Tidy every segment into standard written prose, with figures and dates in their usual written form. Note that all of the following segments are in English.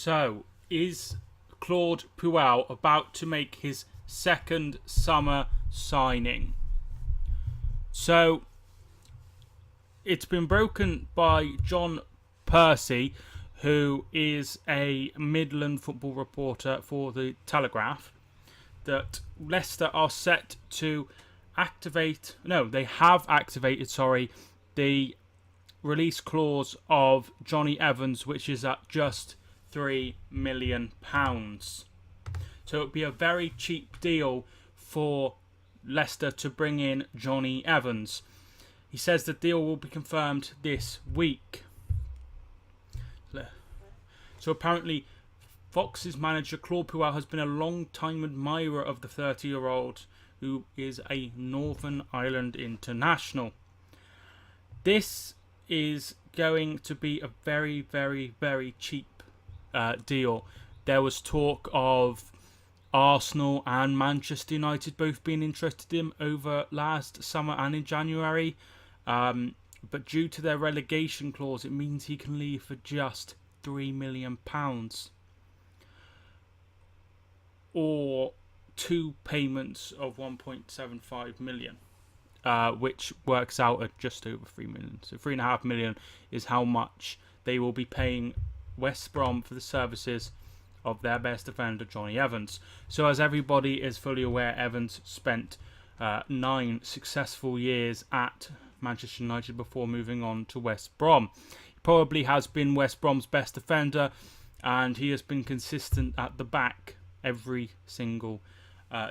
So, is Claude Puel about to make his second summer signing? So, it's been broken by John Percy, who is a Midland football reporter for the Telegraph, that Leicester are set to they have activated, the release clause of Jonny Evans, which is at just £3 million. So it would be a very cheap deal for Leicester to bring in Jonny Evans. He says the deal will be confirmed this week. So apparently, Fox's manager Claude Puel has been a long-time admirer of the 30-year-old, who is a Northern Ireland international. This is going to be a very, very, very cheap deal. There was talk of Arsenal and Manchester United both being interested in him over last summer and in January. But due to their relegation clause, it means he can leave for just £3 million. Or 2 payments of 1.75 million. Which works out at just over 3 million. So 3.5 million is how much they will be paying West Brom for the services of their best defender, Jonny Evans. So as everybody is fully aware, Evans spent 9 successful years at Manchester United before moving on to West Brom. He probably has been West Brom's best defender, and he has been consistent at the back every single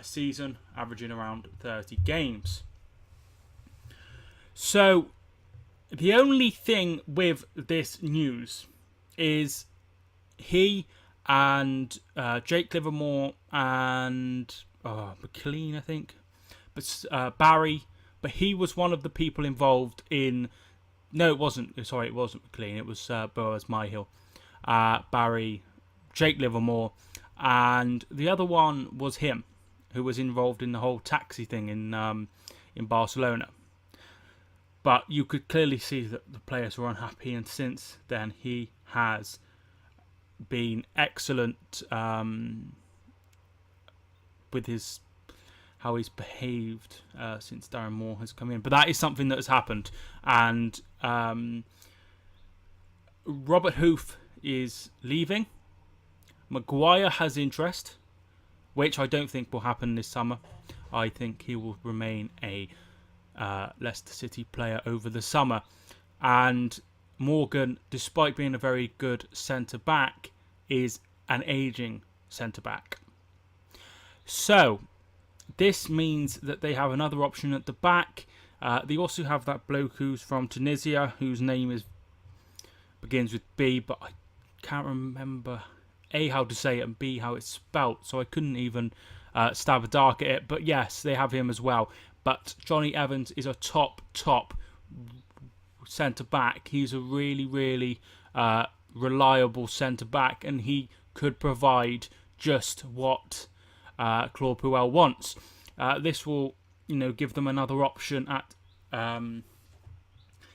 season, averaging around 30 games. So, the only thing with this news is he and Jake Livermore and McLean, I think, but Barry. But he was one of the people involved in. No, it wasn't. Sorry, it wasn't McLean. It was Boaz Myhill, Barry, Jake Livermore, and the other one was him, who was involved in the whole taxi thing in Barcelona. But you could clearly see that the players were unhappy, and since then he has been excellent with how he's behaved since Darren Moore has come in. But that is something that has happened, and Robert Hoof is leaving. Maguire has interest, which I don't think will happen this summer. I think he will remain a Leicester City player over the summer. And Morgan, despite being a very good centre-back, is an ageing centre-back. So, this means that they have another option at the back. They also have that bloke who's from Tunisia, whose name begins with B, but I can't remember A, how to say it, and B, how it's spelt, so I couldn't even stab a dart at it. But yes, they have him as well. But Jonny Evans is a top centre-back. He's a really, really reliable centre-back, and he could provide just what Claude Puel wants. This will, give them another option at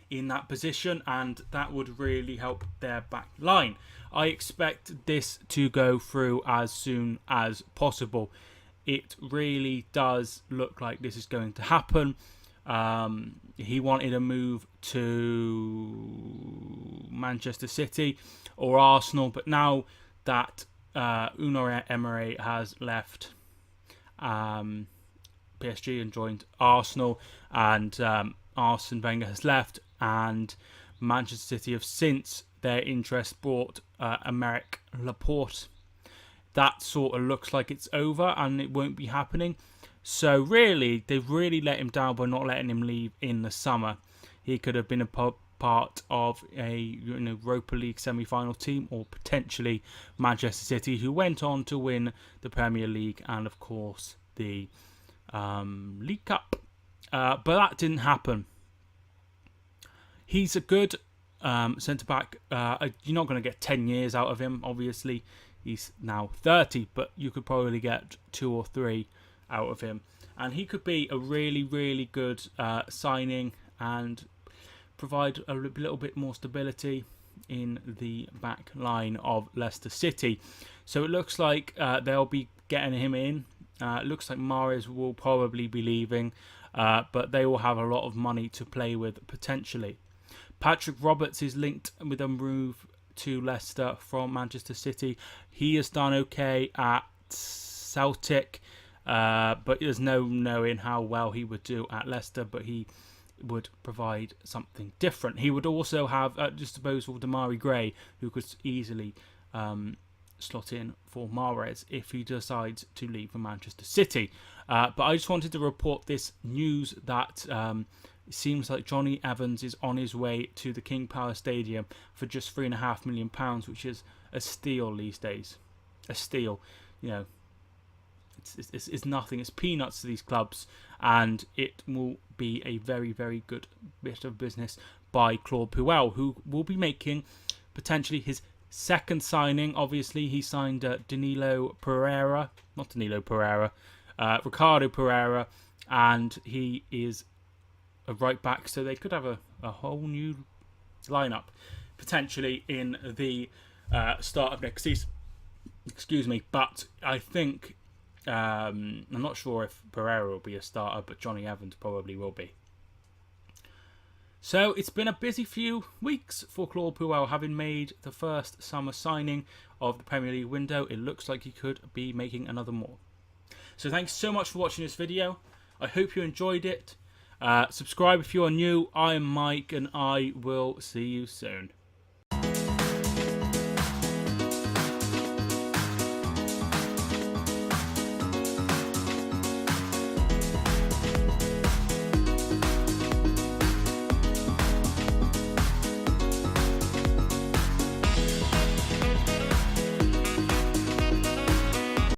in that position, and that would really help their back line. I expect this to go through as soon as possible. It really does look like this is going to happen. He wanted a move to Manchester City or Arsenal, but now that Unai Emery has left PSG and joined Arsenal, and Arsene Wenger has left, and Manchester City have since their interest bought Aymeric Laporte. That sort of looks like it's over and it won't be happening. So really, they've really let him down by not letting him leave in the summer. He could have been a part of a Europa League semi-final team, or potentially Manchester City, who went on to win the Premier League and, of course, the League Cup. But that didn't happen. He's a good centre-back. You're not going to get 10 years out of him, obviously. He's now 30, but you could probably get 2 or 3 out of him. And he could be a really, really good signing and provide a little bit more stability. in the back line of Leicester City. So it looks like they'll be getting him in. It looks like Mahrez will probably be leaving, but they will have a lot of money to play with potentially. Patrick Roberts is linked with a move to Leicester from Manchester City. He has done okay at Celtic, but there's no knowing how well he would do at Leicester, but he would provide something different. He would also have at disposal Damari Gray, who could easily slot in for Mahrez if he decides to leave for Manchester City. But I just wanted to report this news that it seems like Jonny Evans is on his way to the King Power Stadium for just £3.5 million, which is a steal these days. A steal, you know. It's nothing. It's peanuts to these clubs, and it will be a very, very good bit of business by Claude Puel, who will be making potentially his second signing. Obviously, he signed Ricardo Pereira, and he is a right back, so they could have a whole new lineup potentially in the start of next season. Excuse me, but I think I'm not sure if Pereira will be a starter, but Jonny Evans probably will be. So it's been a busy few weeks for Claude Puel, having made the first summer signing of the Premier League window. It looks like he could be making another more. So thanks so much for watching this video. I hope you enjoyed it. Subscribe if you are new. I am Mike, and I will see you soon.